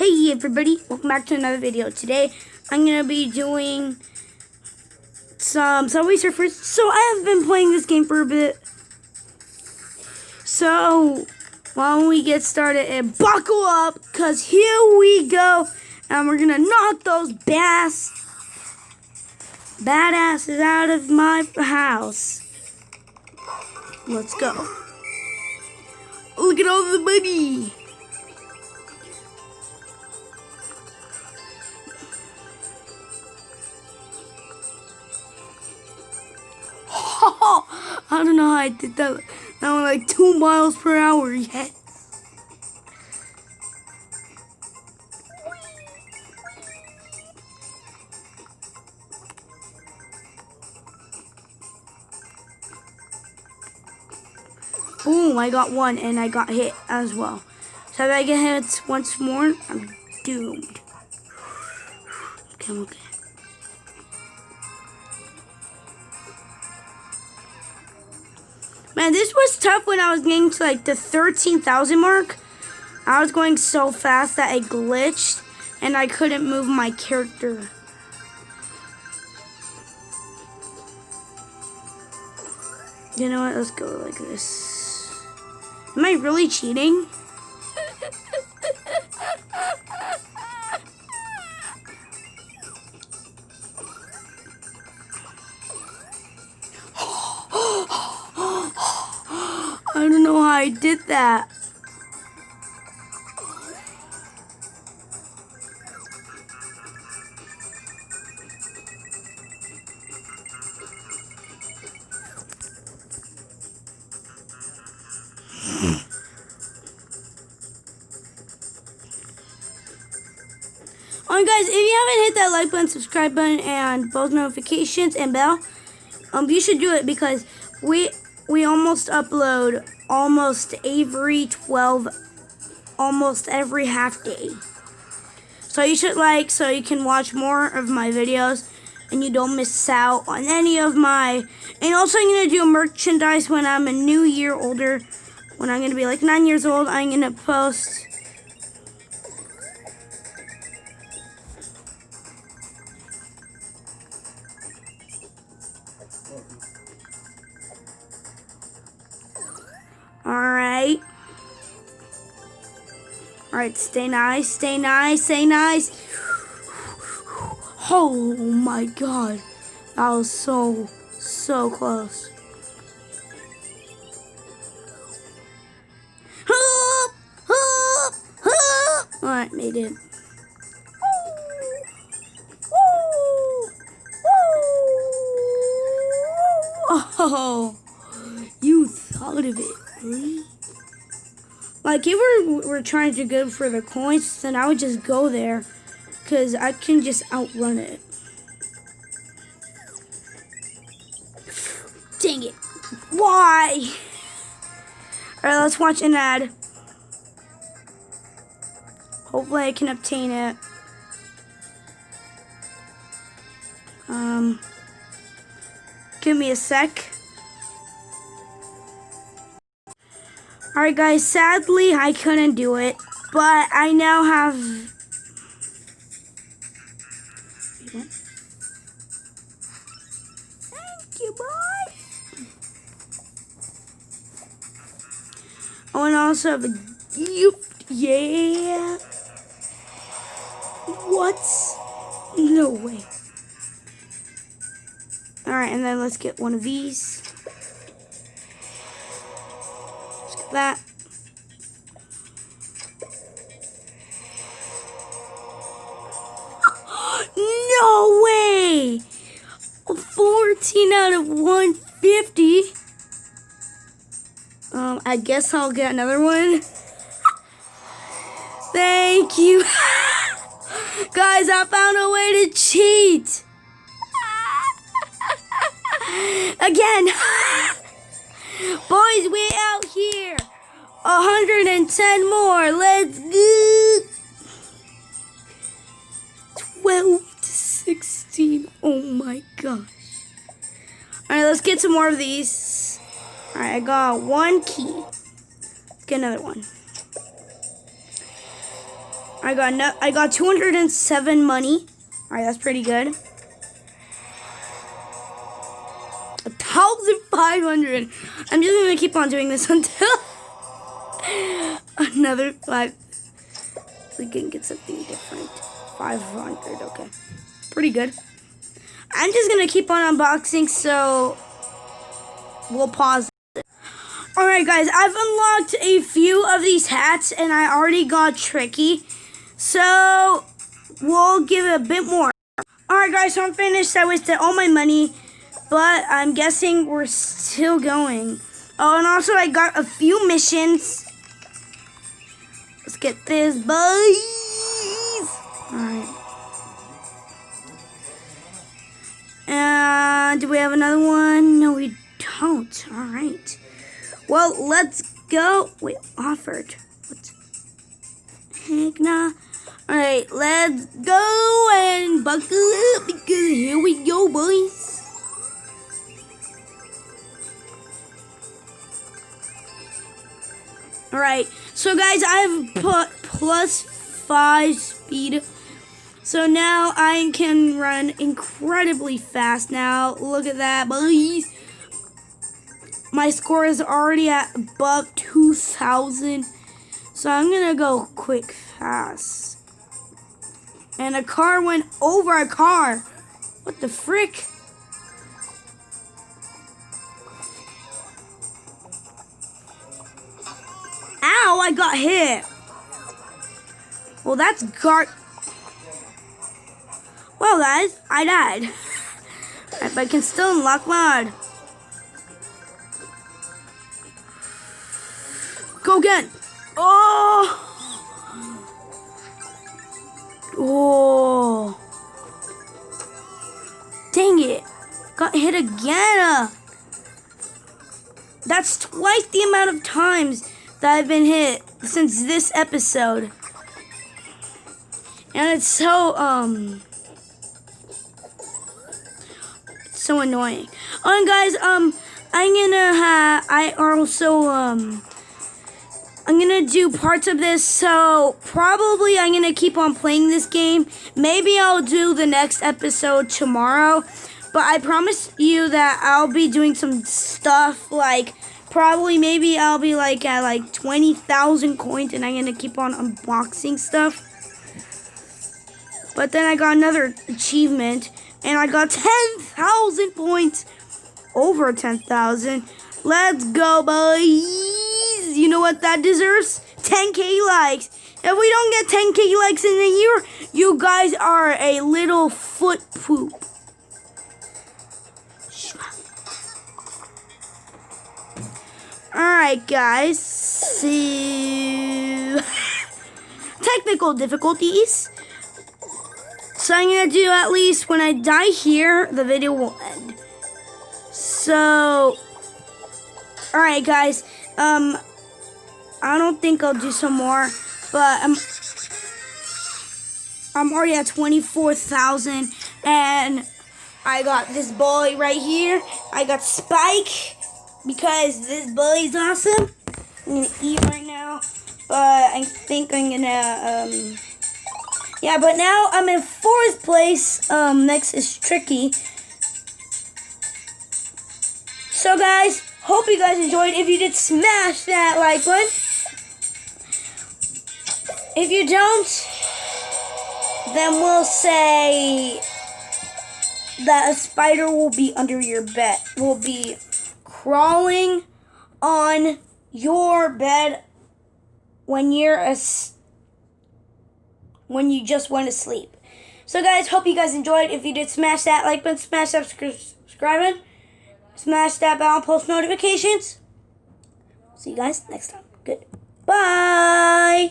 Hey everybody, welcome back to another video. Today I'm going to be doing some Subway Surfers. So I have been playing this game for a bit. So why don't we get started and buckle up, because here we go. And we're going to knock those badasses out of my house. Let's go. Look at all the money. I don't know how I did that. That was like 2 miles per hour yet. Boom, I got one and I got hit as well. So if I get hit once more, I'm doomed. Okay. Man, this was tough when I was getting to like the 13,000 mark. I was going so fast that I glitched and I couldn't move my character. You know what? Let's go like this. Am I really cheating? I don't know how I did that. Alright guys, if you haven't hit that like button, subscribe button, and both notifications and bell, you should do it, because we almost upload almost every half day. So you should like, so you can watch more of my videos and you don't miss out on any of my. And also I'm gonna do merchandise when I'm a new year older. When I'm gonna be like 9 years old, I'm gonna post. Alright, stay nice. Oh my god. That was so close. Alright, made it. Oh, you thought of it, really? Like, if we're trying to go for the coins, then I would just go there, because I can just outrun it. Dang it. Why? Alright, let's watch an ad. Hopefully I can obtain it. Give me a sec. Alright guys, sadly I couldn't do it, but I now have... Thank you, boy! Oh, and I also have a gift, yeah! What? No way. Alright, and then let's get one of these. That. No way! 14 out of 150. I guess I'll get another one. Thank you. Guys, I found a way to cheat. Again. Boys, we out here. 110 more. Let's go. 12 to 16. Oh my gosh. Alright, let's get some more of these. Alright, I got one key. Let's get another one. I got 207 money. All right, that's pretty good. 1,500. I'm just gonna keep on doing this until another 5. We can get something different. 500. Okay, pretty good. I'm just gonna keep on unboxing, so we'll pause. Alright guys, I've unlocked a few of these hats and I already got Tricky. So we'll give it a bit more. Alright guys, so I'm finished. I wasted all my money, but I'm guessing we're still going. Oh, and also I got a few missions. Let's get this, boys. Alright. Do we have another one? No, we don't. Alright. Well, let's go. Wait, offered. What? Heck nah. Alright, let's go and buckle up because here we go, boys. Alright, so guys, I've put +5 speed. So now I can run incredibly fast. Now, look at that, boys. My score is already at above 2,000. So I'm going to go quick, fast. And a car went over a car. What the frick? Ow, I got hit. Well, that's Well, guys, I died. But I can still unlock mod. Go again. Oh. Oh. Dang it. Got hit again. That's twice the amount of times that I've been hit since this episode. And it's so annoying. Oh, and guys, I'm gonna do parts of this, so probably I'm gonna keep on playing this game. Maybe I'll do the next episode tomorrow, but I promise you that I'll be doing some stuff, like maybe I'll be like at like 20,000 coins and I'm gonna keep on unboxing stuff. But then I got another achievement and I got 10,000 points, over 10,000. Let's go, boys. You know what that deserves? 10K likes. If we don't get 10K likes in a year, you guys are a little foot poop. Alright, guys. So technical difficulties. So I'm going to do, at least when I die here, the video will end. So, alright, guys. I don't think I'll do some more, but I'm already at 24,000, and I got this boy right here. I got Spike, because this boy is awesome. I'm gonna eat right now, but I think I'm gonna, yeah, but now I'm in 4th place. Next is Tricky. So guys, hope you guys enjoyed. If you did, smash that like button. If you don't, then we'll say that a spider will be under your bed. Will be crawling on your bed when you just went to sleep. So guys, hope you guys enjoyed. If you did, smash that like button, smash that subscribe button, smash that bell, post notifications. See you guys next time. Goodbye.